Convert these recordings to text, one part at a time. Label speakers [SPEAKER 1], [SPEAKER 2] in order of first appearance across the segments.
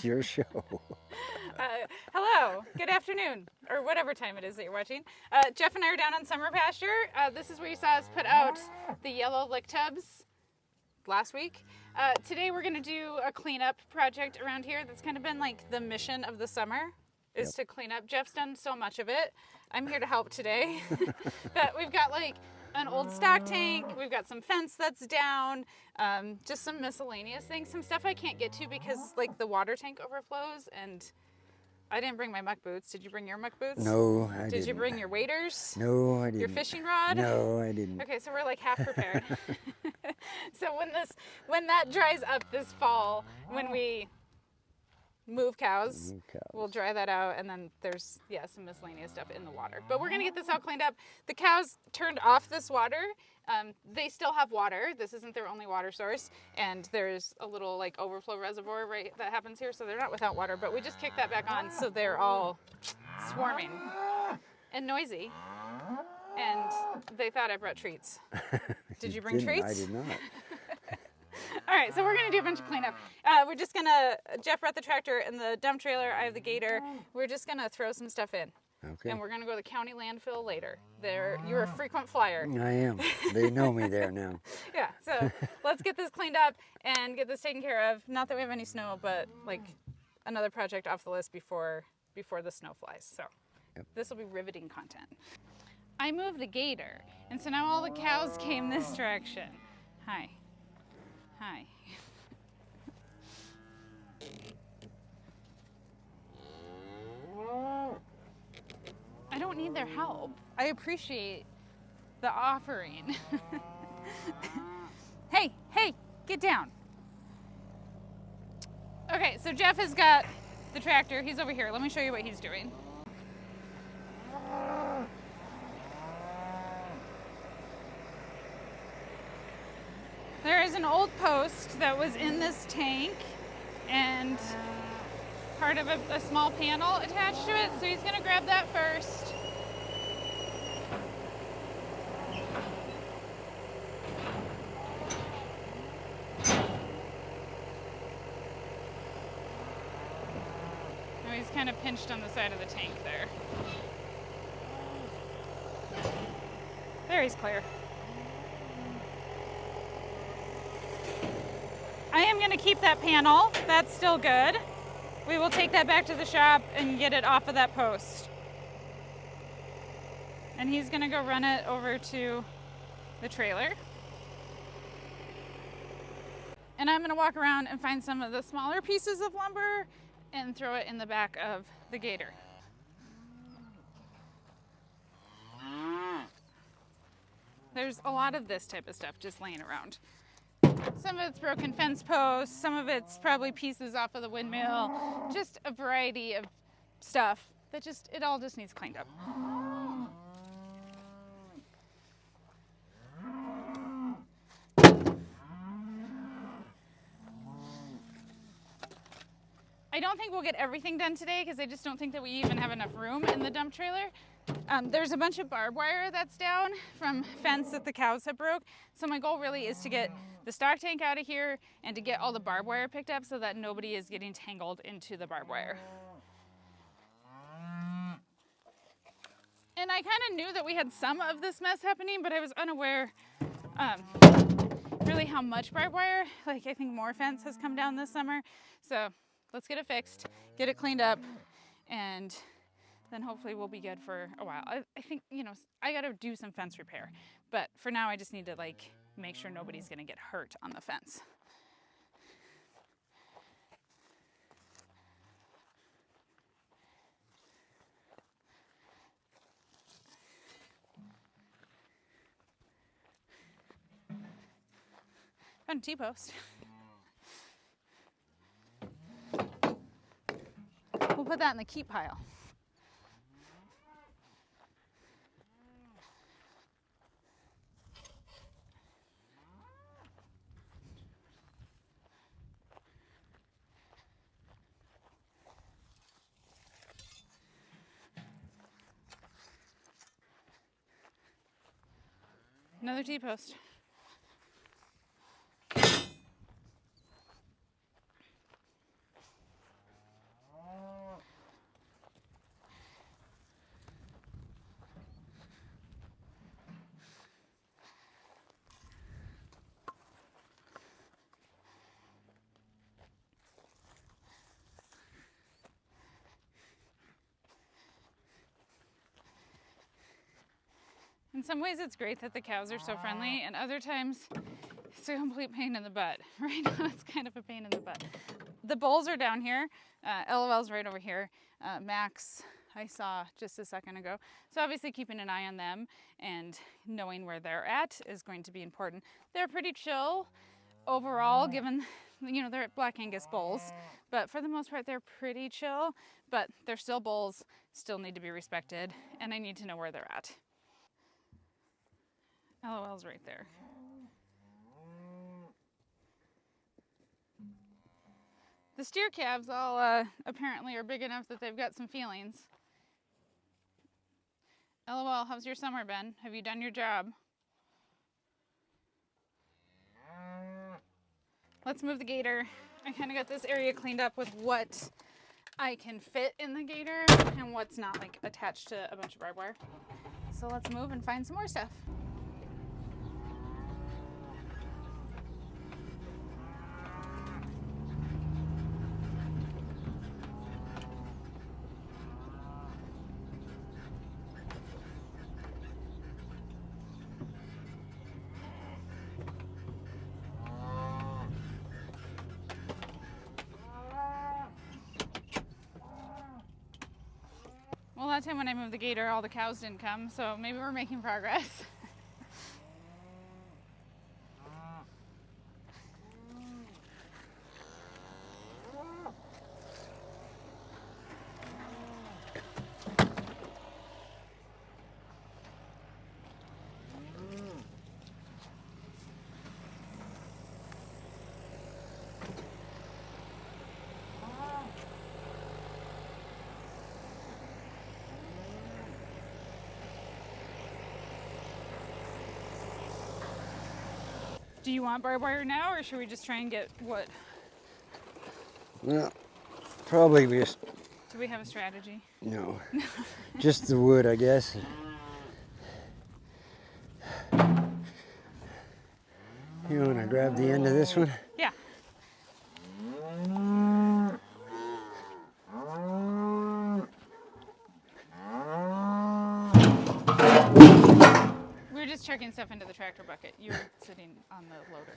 [SPEAKER 1] It's your show.
[SPEAKER 2] Hello, good afternoon, or whatever time it is that you're watching. Jeff and I are down on summer pasture. This is where you saw us put out the yellow lick tubs last week. Today we're going to do a cleanup project around here. That's kind of been like the mission of the summer, is to clean up. Jeff's done so much of it. I'm here to help today. But we've got like an old stock tank, we've got some fence that's down, just some miscellaneous things, some stuff I can't get to because like the water tank overflows, and I didn't bring my muck boots. Did you bring your muck boots?
[SPEAKER 1] No, I didn't.
[SPEAKER 2] Did you bring your waders?
[SPEAKER 1] No, I didn't.
[SPEAKER 2] Your fishing rod?
[SPEAKER 1] No, I didn't.
[SPEAKER 2] Okay, so we're like half prepared. So when that dries up this fall, when we move cows, we'll dry that out, and then there's some miscellaneous stuff in the water. But we're gonna get this all cleaned up. The cows turned off this water. They still have water. This isn't their only water source, and there's a little like overflow reservoir right that happens here, so they're not without water. But we just kicked that back on, so they're all swarming and noisy. And they thought I brought treats. Did you bring treats?
[SPEAKER 1] I did not.
[SPEAKER 2] All right, so we're gonna do a bunch of cleanup. We're just gonna, Jeff brought the tractor and the dump trailer, I have the gator. We're just gonna throw some stuff in.
[SPEAKER 1] Okay.
[SPEAKER 2] And we're gonna go to the county landfill later. You're a frequent flyer.
[SPEAKER 1] I am. They know me there now.
[SPEAKER 2] Yeah, so let's get this cleaned up and get this taken care of. Not that we have any snow, but like another project off the list before the snow flies. So this will be riveting content. I moved the gator, and so now all the cows came this direction. Hi. Hi. I don't need their help. I appreciate the offering. Hey, get down. Okay, so Jeff has got the tractor. He's over here. Let me show you what he's doing. There is an old post that was in this tank and part of a small panel attached to it, so he's gonna grab that first. Now he's kind of pinched on the side of the tank there. There, he's clear. I am going to keep that panel. That's still good. We will take that back to the shop and get it off of that post. And he's going to go run it over to the trailer. And I'm going to walk around and find some of the smaller pieces of lumber and throw it in the back of the gator. There's a lot of this type of stuff just laying around. Some of it's broken fence posts, some of it's probably pieces off of the windmill, just a variety of stuff that it all just needs cleaned up. I don't think we'll get everything done today because I just don't think that we even have enough room in the dump trailer. There's a bunch of barbed wire that's down from fence that the cows have broke. So my goal really is to get the stock tank out of here and to get all the barbed wire picked up so that nobody is getting tangled into the barbed wire. And I kind of knew that we had some of this mess happening, but I was unaware really how much barbed wire. Like I think more fence has come down this summer. So let's get it fixed, get it cleaned up, and then hopefully we'll be good for a while. I think, I gotta do some fence repair, but for now I just need to make sure nobody's gonna get hurt on the fence. Found a T-post. We'll put that in the keep pile. Another T-post. In some ways it's great that the cows are so friendly, and other times it's a complete pain in the butt. Right now it's kind of a pain in the butt. The bulls are down here. LOL's right over here. Max I saw just a second ago. So obviously keeping an eye on them and knowing where they're at is going to be important. They're pretty chill overall, given, you know, they're Black Angus bulls, but for the most part they're pretty chill, but they're still bulls, still need to be respected, and I need to know where they're at. LOL's right there. The steer calves all apparently are big enough that they've got some feelings. LOL, how's your summer been? Have you done your job? Let's move the gator. I kind of got this area cleaned up with what I can fit in the gator and what's not, like attached to a bunch of barbed wire. So let's move and find some more stuff. Well, that time when I moved the gator, all the cows didn't come, so maybe we're making progress. Do you want barbed wire now, or should we just try and get wood?
[SPEAKER 1] Well, probably just,
[SPEAKER 2] Do we have a strategy?
[SPEAKER 1] no, just the wood, I guess. You want to grab the end of this one?
[SPEAKER 2] Yeah. We were just chucking stuff into the tractor bucket. You were sitting on the loader.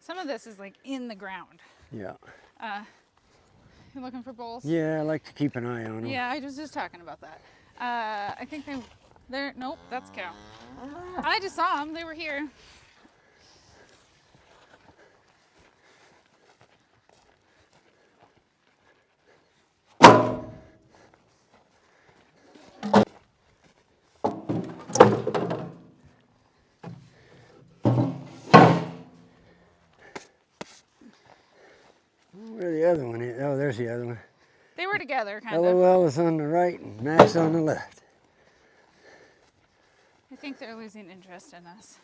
[SPEAKER 2] Some of this is like in the ground.
[SPEAKER 1] Yeah.
[SPEAKER 2] You looking for bulls?
[SPEAKER 1] Yeah, I like to keep an eye on them.
[SPEAKER 2] Yeah, I was just talking about that. I think they're, nope, that's cow. I just saw them, they were here.
[SPEAKER 1] Where the other one is? Oh, there's the other one.
[SPEAKER 2] They were together, kind of.
[SPEAKER 1] LOL is on the right and Max on the left.
[SPEAKER 2] I think they're losing interest in us.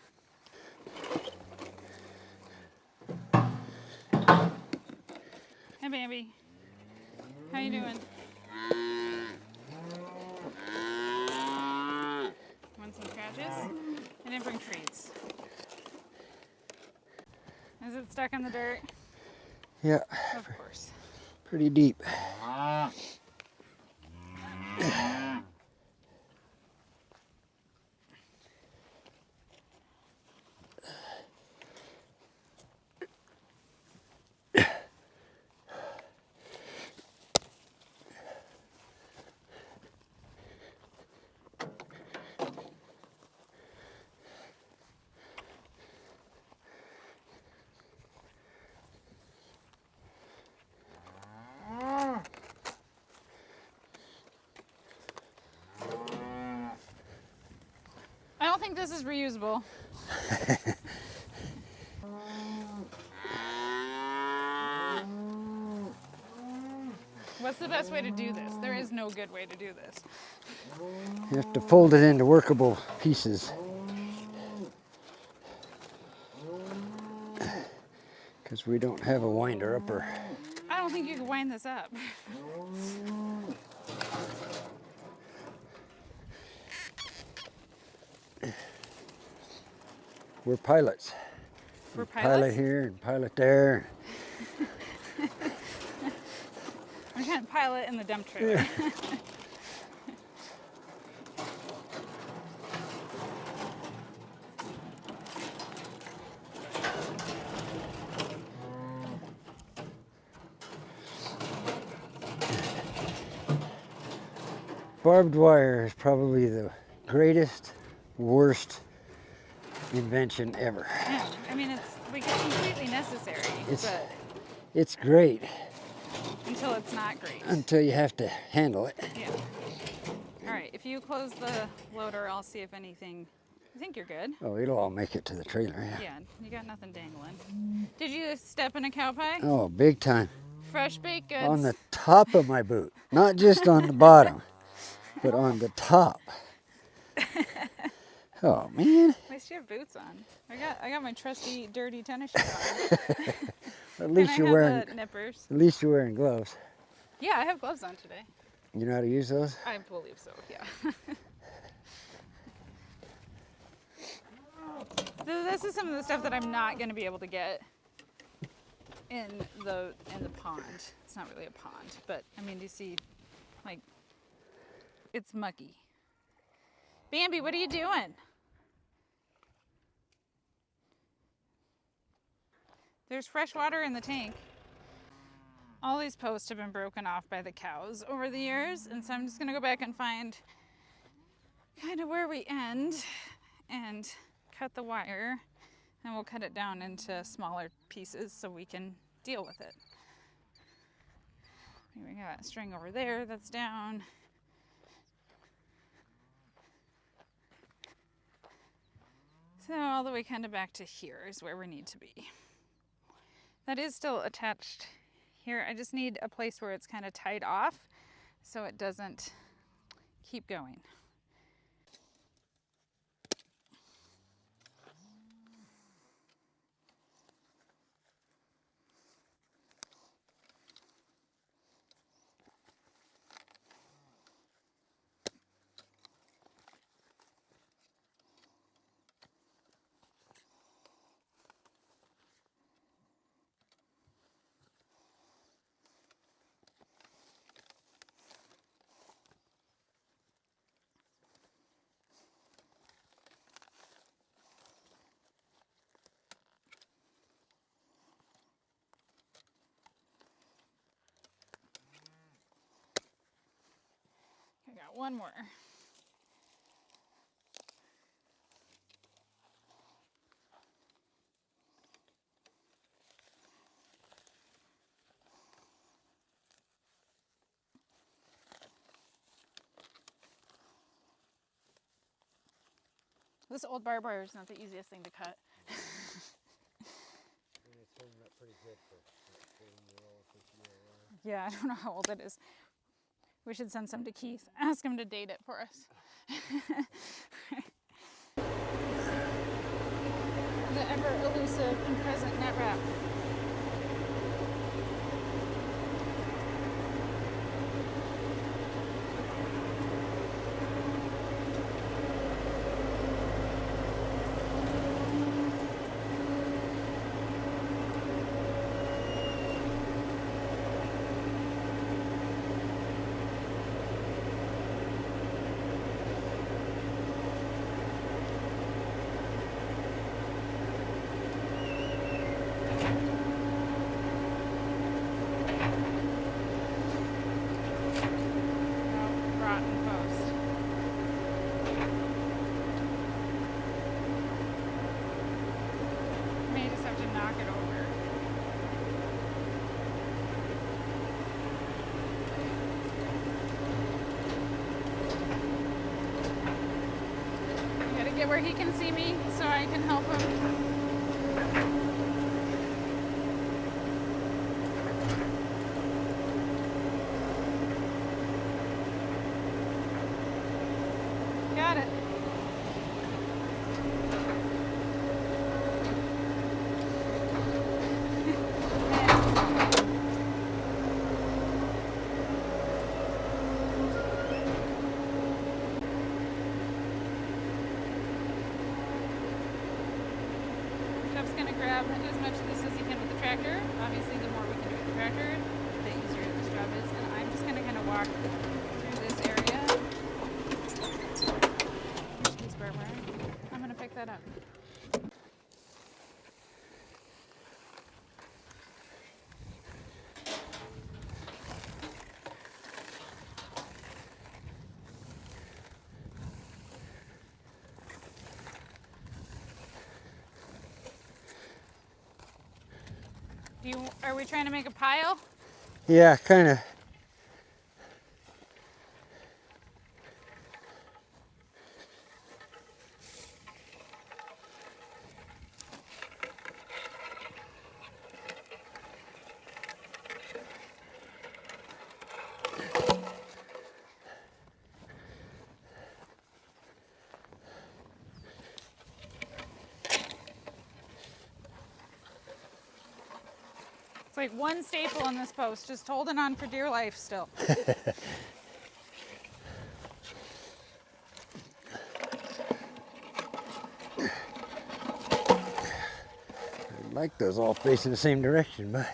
[SPEAKER 2] Hey, Bambi. How you doing? Want some scratches? I didn't bring treats. Is it stuck in the dirt?
[SPEAKER 1] Yeah,
[SPEAKER 2] Of course.
[SPEAKER 1] pretty deep.
[SPEAKER 2] I don't think this is reusable. What's the best way to do this? There is no good way to do this.
[SPEAKER 1] You have to fold it into workable pieces. Because we don't have a winder upper.
[SPEAKER 2] I don't think you can wind this up.
[SPEAKER 1] We're pilots.
[SPEAKER 2] We're
[SPEAKER 1] Pilot
[SPEAKER 2] pilots.
[SPEAKER 1] here and pilot there.
[SPEAKER 2] I'm trying to pile it in the dump trailer.
[SPEAKER 1] Barbed wire is probably the greatest, worst invention ever.
[SPEAKER 2] Yeah, I mean, it's completely necessary, but
[SPEAKER 1] It's great
[SPEAKER 2] until it's not great.
[SPEAKER 1] until you have to handle it.
[SPEAKER 2] Yeah. All right, if you close the loader, I'll see if anything. I think you're good.
[SPEAKER 1] Oh, it'll all make it to the trailer. Yeah.
[SPEAKER 2] Yeah, you got nothing dangling. Did you step in a cow pie?
[SPEAKER 1] Oh, big time.
[SPEAKER 2] Fresh baked goods.
[SPEAKER 1] On the top of my boot, not just on the bottom, but on the top. Oh man.
[SPEAKER 2] At least you have boots on. I got my trusty dirty tennis shoes on.
[SPEAKER 1] At least you're wearing
[SPEAKER 2] the nippers.
[SPEAKER 1] At least you're wearing gloves.
[SPEAKER 2] Yeah, I have gloves on today.
[SPEAKER 1] You know how to use those?
[SPEAKER 2] I believe so. Yeah. So this is some of the stuff that I'm not going to be able to get in the pond. It's not really a pond, but I mean, do you see, like, it's mucky. Bambi, what are you doing? There's fresh water in the tank. All these posts have been broken off by the cows over the years, and so I'm just gonna go back and find kind of where we end and cut the wire, and we'll cut it down into smaller pieces so we can deal with it. We got string over there that's down. So all the way kind of back to here is where we need to be. That is still attached here. I just need a place where it's kind of tied off so it doesn't keep going. I got one more. This old barbed wire is not the easiest thing to cut. Yeah, I don't know how old it is. We should send some to Keith. Ask him to date it for us. The ever elusive and present net wrap. Get where he can see me so I can help him. Got it. Jeff's going to grab as much of this as he can with the tractor. Obviously, the more we can do with the tractor, the easier this job is. And walk through this area. There's this barbed wire. I'm gonna pick that up. Are we trying to make a pile?
[SPEAKER 1] Yeah, kind of.
[SPEAKER 2] It's like one staple on this post, just holding on for dear life still.
[SPEAKER 1] I'd like those all facing the same direction, but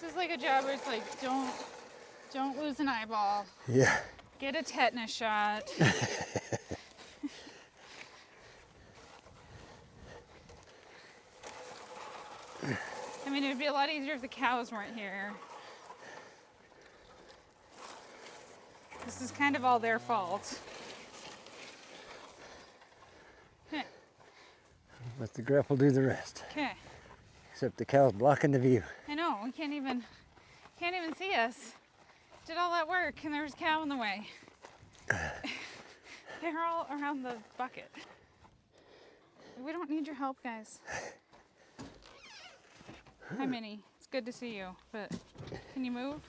[SPEAKER 2] This is like a job where it's like, don't lose an eyeball.
[SPEAKER 1] yeah.
[SPEAKER 2] Get a tetanus shot. I mean, it would be a lot easier if the cows weren't here. This is kind of all their fault.
[SPEAKER 1] Let the grapple do the rest.
[SPEAKER 2] Okay.
[SPEAKER 1] Except the cow's blocking the view.
[SPEAKER 2] I know, we can't even see us. Did all that work and there was a cow in the way. They're all around the bucket. We don't need your help, guys. Hi, Minnie. It's good to see you, but can you move?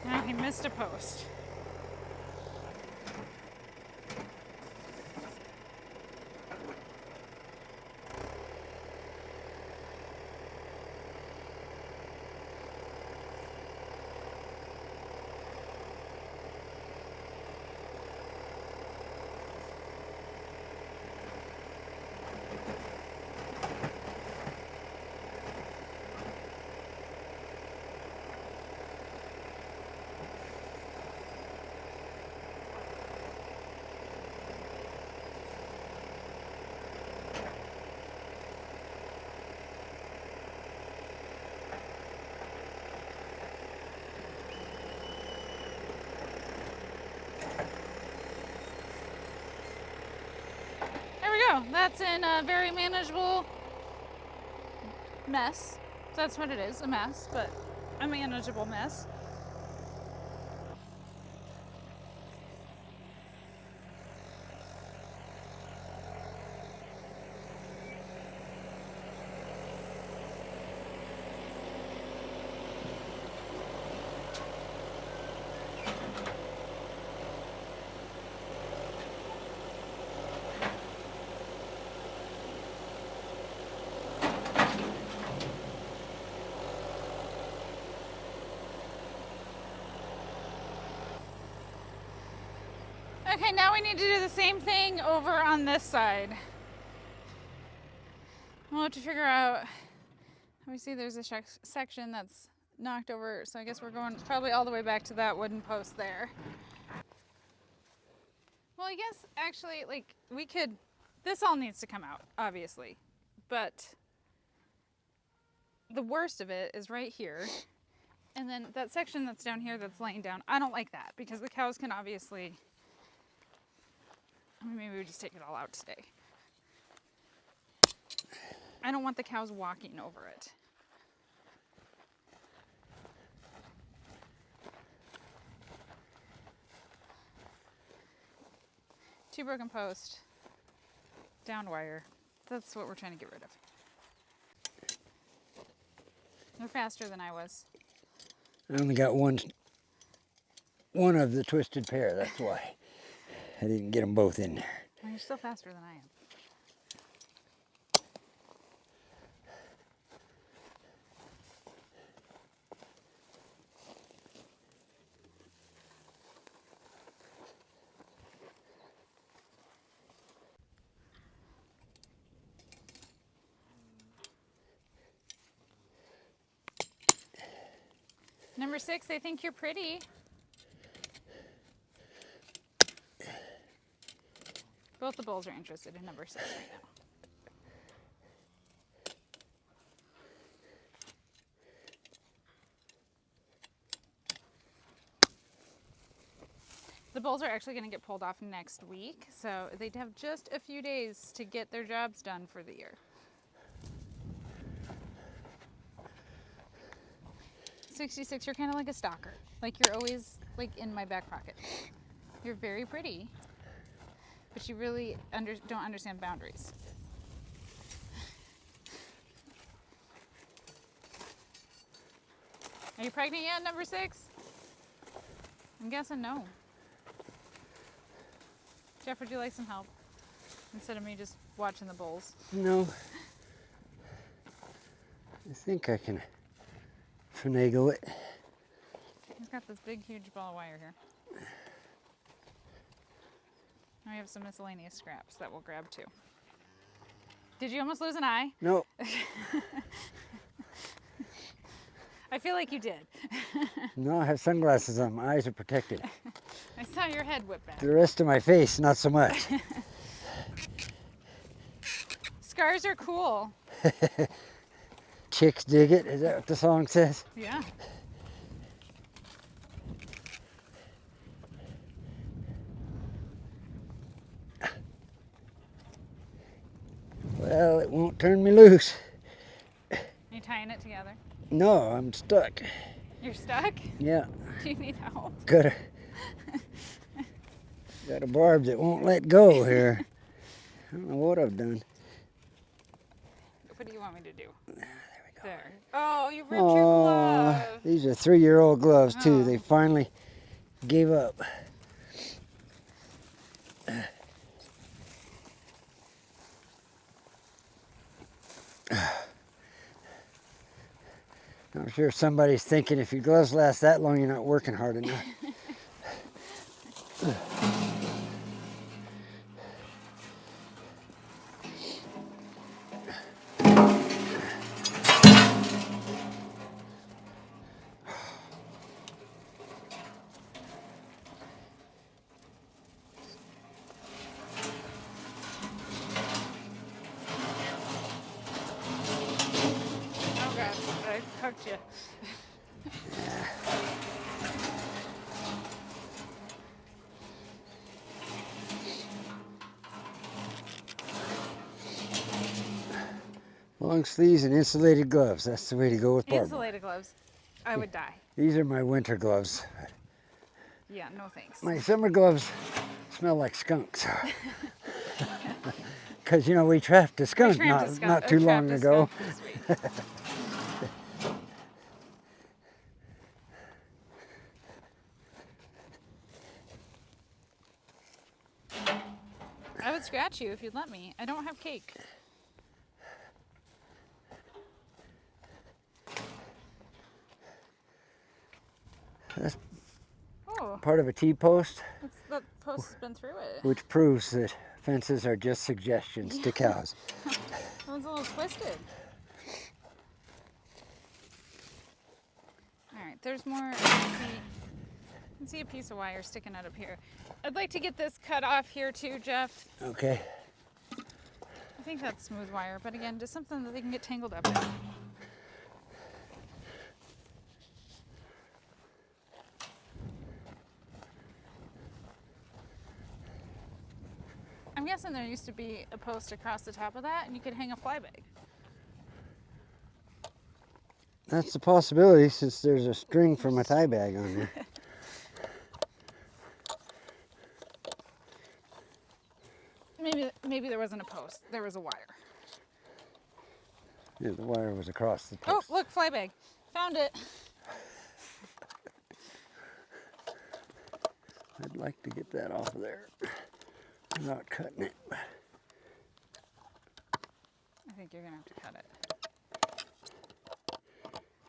[SPEAKER 2] No, he missed a post. That's in a very manageable mess. That's what it is, a mess, but a manageable mess. Okay, now we need to do the same thing over on this side. We'll have to figure out, we see there's a section that's knocked over, so I guess we're going probably all the way back to that wooden post there. Well, I guess actually, like, we could, this all needs to come out, obviously, but the worst of it is right here. And then that section that's down here that's laying down, I don't like that because the cows can obviously, I mean, maybe we just take it all out today. I don't want the cows walking over it. 2 broken posts, down wire. That's what we're trying to get rid of. They're faster than I was.
[SPEAKER 1] I only got one of the twisted pair, that's why. I didn't get them both in there.
[SPEAKER 2] Well, you're still faster than I am. Number 6, they think you're pretty. Both the bulls are interested in number 6 right now. The bulls are actually going to get pulled off next week, so they'd have just a few days to get their jobs done for the year. 66, you're kind of like a stalker. Like you're always like in my back pocket. You're very pretty, but you really don't understand boundaries. Are you pregnant yet, number 6? I'm guessing no. Jeff, would you like some help? Instead of me just watching the bulls.
[SPEAKER 1] No. I think I can finagle it.
[SPEAKER 2] He's got this big, huge ball of wire here. Now we have some miscellaneous scraps that we'll grab too. Did you almost lose an eye?
[SPEAKER 1] No.
[SPEAKER 2] I feel like you did.
[SPEAKER 1] No, I have sunglasses on. My eyes are protected.
[SPEAKER 2] I saw your head whip back.
[SPEAKER 1] The rest of my face, not so much.
[SPEAKER 2] Scars are cool.
[SPEAKER 1] Chicks dig it. Is that what the song says?
[SPEAKER 2] Yeah.
[SPEAKER 1] Well, it won't turn me loose.
[SPEAKER 2] Are you tying it together?
[SPEAKER 1] No, I'm stuck.
[SPEAKER 2] You're stuck?
[SPEAKER 1] Yeah.
[SPEAKER 2] Do you need help?
[SPEAKER 1] Got a barb that won't let go here. I don't know what I've done.
[SPEAKER 2] What do you want me to do?
[SPEAKER 1] There we go.
[SPEAKER 2] There. Oh, you ripped your glove.
[SPEAKER 1] These are 3-year-old gloves too.
[SPEAKER 2] Oh.
[SPEAKER 1] They finally gave up. I'm sure somebody's thinking if your gloves last that long, you're not working hard enough.
[SPEAKER 2] Oh God, I hooked you.
[SPEAKER 1] Long sleeves and insulated gloves. That's the way to go with barb.
[SPEAKER 2] Insulated gloves. I would die.
[SPEAKER 1] These are my winter gloves.
[SPEAKER 2] Yeah, no thanks.
[SPEAKER 1] My summer gloves smell like skunks. Because, you know, we trapped a skunk not too long ago.
[SPEAKER 2] I would scratch you if you'd let me. I don't have cake.
[SPEAKER 1] That's
[SPEAKER 2] Oh,
[SPEAKER 1] part of a T-post,
[SPEAKER 2] that post has been through it.
[SPEAKER 1] which proves that fences are just suggestions to cows.
[SPEAKER 2] That one's a little twisted. All right, there's more. You can see a piece of wire sticking out up here. I'd like to get this cut off here too, Jeff.
[SPEAKER 1] Okay.
[SPEAKER 2] I think that's smooth wire, but again, just something that they can get tangled up in. I'm guessing there used to be a post across the top of that and you could hang a fly bag.
[SPEAKER 1] That's a possibility since there's a string for my tie bag on there.
[SPEAKER 2] Maybe there wasn't a post. There was a wire.
[SPEAKER 1] Yeah, the wire was across the
[SPEAKER 2] Oh,
[SPEAKER 1] post.
[SPEAKER 2] look, fly bag. Found it.
[SPEAKER 1] I'd like to get that off of there without cutting it.
[SPEAKER 2] I think you're gonna have to cut it.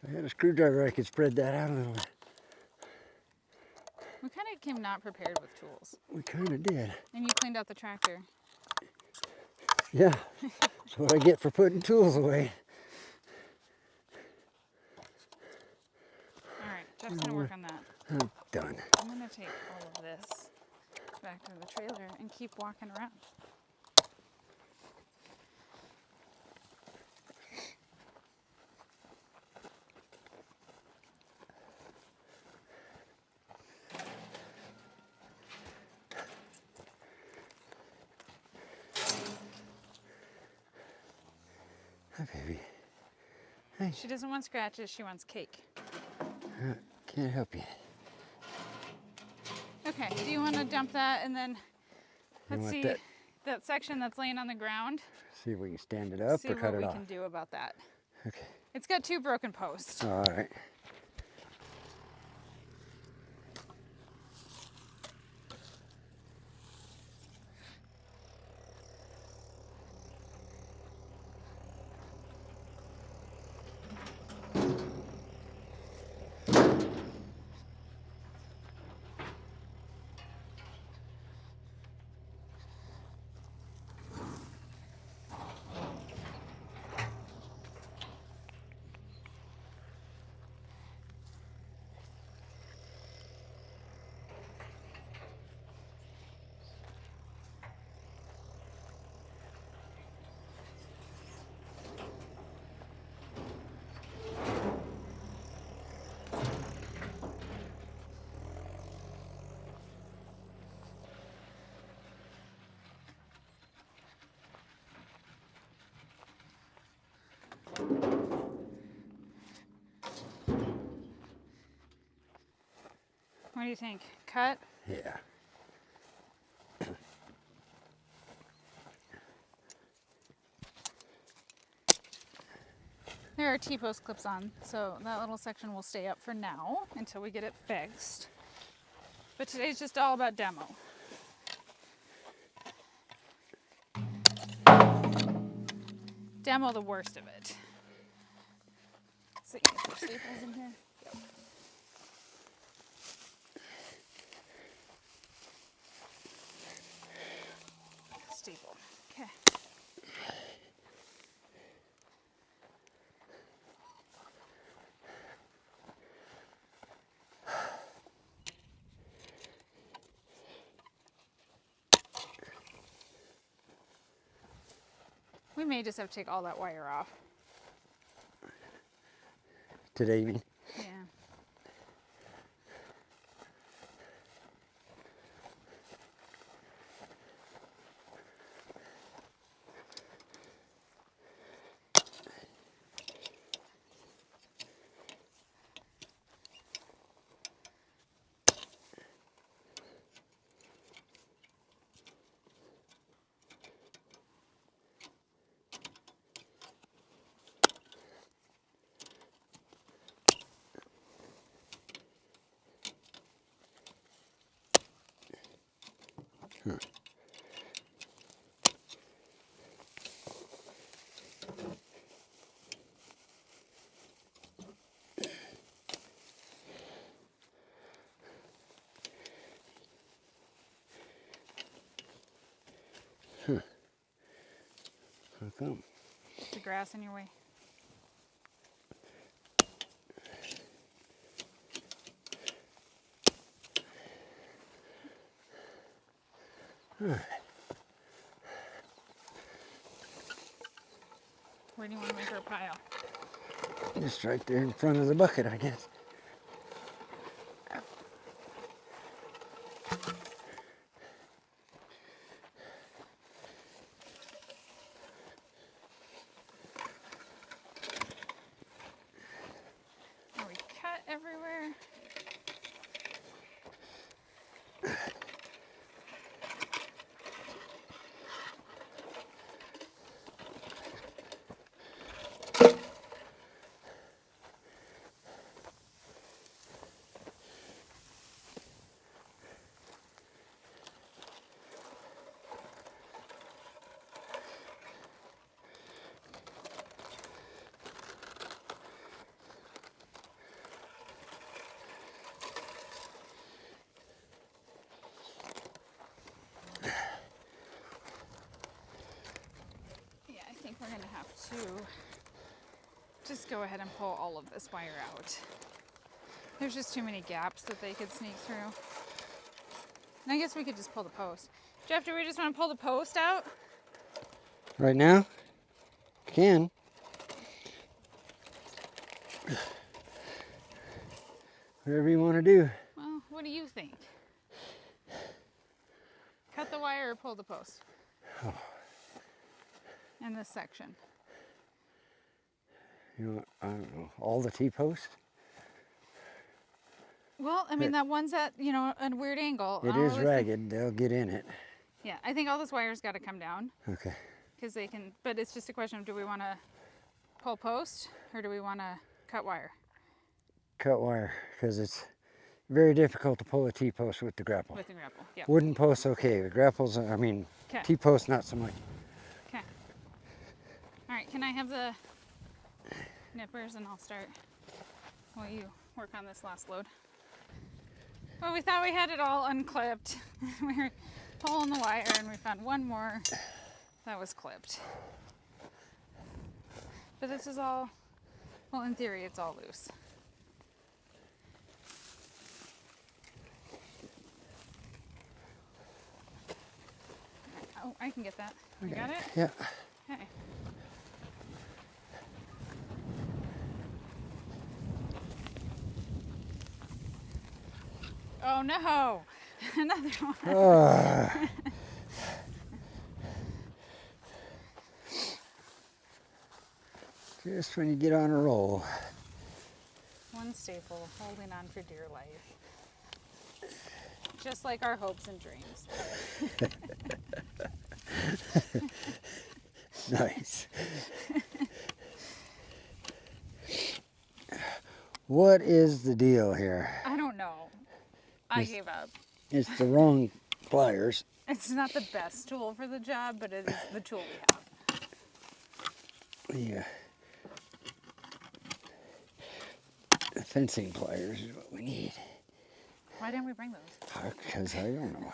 [SPEAKER 1] If I had a screwdriver, I could spread that out a little bit.
[SPEAKER 2] We kind of came not prepared with tools.
[SPEAKER 1] We kind of did.
[SPEAKER 2] And you cleaned out the tractor.
[SPEAKER 1] Yeah, that's what I get for putting tools away.
[SPEAKER 2] All right, Jeff's gonna work on that.
[SPEAKER 1] I'm done.
[SPEAKER 2] I'm gonna take all of this back to the trailer and keep walking around.
[SPEAKER 1] Hi, baby. Hey,
[SPEAKER 2] She doesn't want scratches, she wants cake.
[SPEAKER 1] can't help you.
[SPEAKER 2] Okay, do you want to dump that and then let's
[SPEAKER 1] want
[SPEAKER 2] see that section that's laying on the ground?
[SPEAKER 1] See if we can stand it up
[SPEAKER 2] See
[SPEAKER 1] or cut
[SPEAKER 2] what
[SPEAKER 1] it
[SPEAKER 2] we
[SPEAKER 1] off.
[SPEAKER 2] can do about that.
[SPEAKER 1] Okay.
[SPEAKER 2] It's got 2 broken posts.
[SPEAKER 1] All right.
[SPEAKER 2] What do you think? Cut?
[SPEAKER 1] Yeah.
[SPEAKER 2] There are T-post clips on, so that little section will stay up for now until we get it fixed. But today's just all about demo. Demo the worst of it. See if there's staples in here. Yep. Staple. Okay. We may just have to take all that wire off.
[SPEAKER 1] Today, you mean?
[SPEAKER 2] Yeah.
[SPEAKER 1] How come?
[SPEAKER 2] The grass in your way.
[SPEAKER 1] All right.
[SPEAKER 2] Where do you want to make our pile?
[SPEAKER 1] Just right there in front of the bucket, I guess.
[SPEAKER 2] Are we cut everywhere? to just go ahead and pull all of this wire out. There's just too many gaps that they could sneak through. And I guess we could just pull the post. Jeff, do we just want to pull the post out?
[SPEAKER 1] Right now? Can. Whatever you want to do.
[SPEAKER 2] Well, what do you think? Cut the wire or pull the post?
[SPEAKER 1] Oh.
[SPEAKER 2] In this section.
[SPEAKER 1] You know, I don't know, all the T-posts?
[SPEAKER 2] Well, I mean, that one's at, you know, a weird angle.
[SPEAKER 1] It is ragged. They'll get in it.
[SPEAKER 2] Yeah, I think all this wire's got to come down.
[SPEAKER 1] Okay.
[SPEAKER 2] Because they can, but it's just a question of do we want to pull post or do we want to cut wire?
[SPEAKER 1] Cut wire, because it's very difficult to pull a T-post with the grapple.
[SPEAKER 2] With the grapple, yeah.
[SPEAKER 1] Wooden posts, okay. The grapples, I mean,
[SPEAKER 2] Okay.
[SPEAKER 1] T-posts, not so much.
[SPEAKER 2] Okay. All right, can I have the nippers and I'll start while you work on this last load. Well, we thought we had it all unclipped. We were pulling the wire and we found one more that was clipped. But this is all, well, in theory, it's all loose. Oh, I can get that. You got it?
[SPEAKER 1] Yeah.
[SPEAKER 2] Okay. Oh no! Another one.
[SPEAKER 1] Just when you get on a roll.
[SPEAKER 2] One staple, holding on for dear life. Just like our hopes and dreams.
[SPEAKER 1] Nice. What is the deal here?
[SPEAKER 2] I don't know. I gave up.
[SPEAKER 1] It's the wrong pliers.
[SPEAKER 2] It's not the best tool for the job, but it is the tool we have.
[SPEAKER 1] Yeah. The fencing pliers is what we need.
[SPEAKER 2] Why didn't we bring those?
[SPEAKER 1] Because I don't know.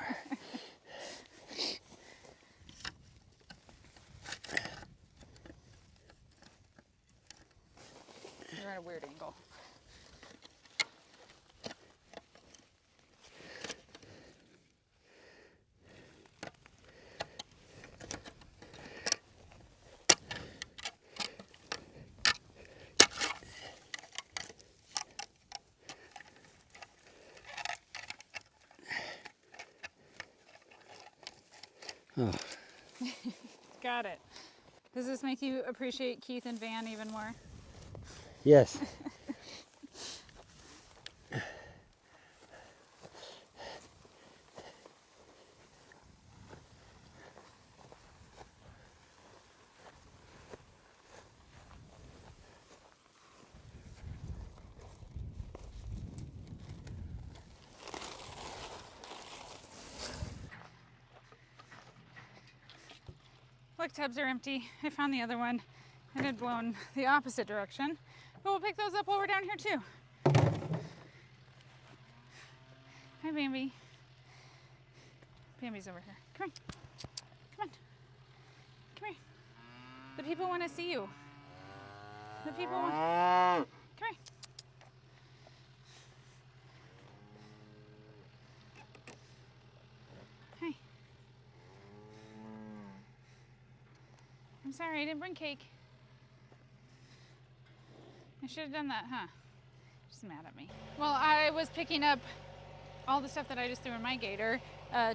[SPEAKER 2] You're at a weird angle.
[SPEAKER 1] Oh.
[SPEAKER 2] Got it. Does this make you appreciate Keith and Van even more?
[SPEAKER 1] Yes.
[SPEAKER 2] Look, tubs are empty. I found the other one. It had blown the opposite direction. But we'll pick those up while we're down here too. Hi, Bambi. Bambi's over here. Come on. Come on. Come here. The people want to see you. The people want... Come here. Hi. I'm sorry, I didn't bring cake. I should have done that, huh? She's mad at me. Well, I was picking up all the stuff that I just threw in my gator.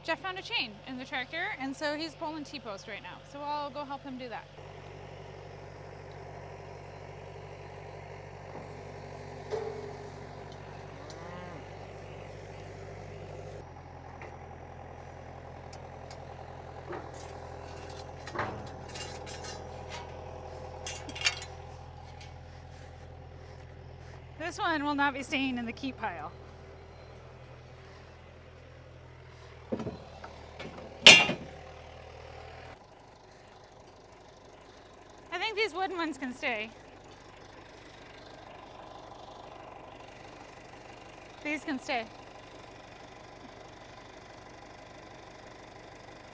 [SPEAKER 2] Jeff found a chain in the tractor, and so he's pulling T-post right now. So I'll go help him do that. This one will not be staying in the keep pile. I think these wooden ones can stay. These can stay.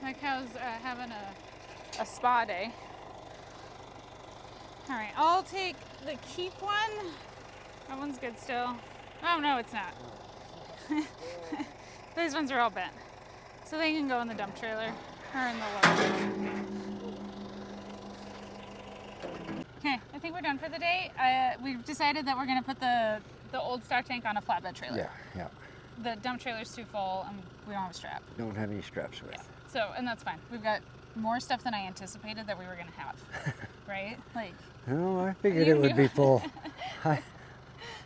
[SPEAKER 2] My cow's having a spa day. All right, I'll take the keep one. That one's good still. Oh, no, it's not. These ones are all bent. So they can go in the dump trailer or in the loader. Okay, I think we're done for the day. We've decided that we're going to put the old stock tank on a flatbed trailer.
[SPEAKER 1] Yeah, yeah.
[SPEAKER 2] The dump trailer's too full and we don't have a strap.
[SPEAKER 1] Don't have any straps with.
[SPEAKER 2] Yeah. So, and that's fine. We've got more stuff than I anticipated that we were going to have, right? Like.
[SPEAKER 1] No, I figured it would be full.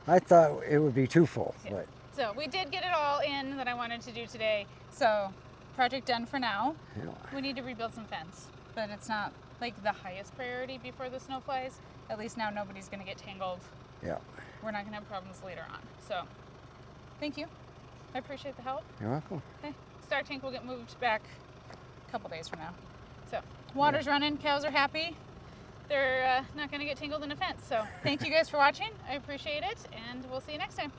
[SPEAKER 1] I thought it would be too full,
[SPEAKER 2] Yeah.
[SPEAKER 1] but.
[SPEAKER 2] So we did get it all in that I wanted to do today. So project done for now.
[SPEAKER 1] Yeah.
[SPEAKER 2] We need to rebuild some fence, but it's not like the highest priority before the snow flies. At least now nobody's going to get tangled.
[SPEAKER 1] Yeah.
[SPEAKER 2] We're not going to have problems later on. So thank you. I appreciate the help.
[SPEAKER 1] You're welcome.
[SPEAKER 2] Okay. Star tank will get moved back a couple days from now. So water's running, cows are happy. They're not going to get tangled in a fence. So thank you guys for watching. I appreciate it, and we'll see you next time.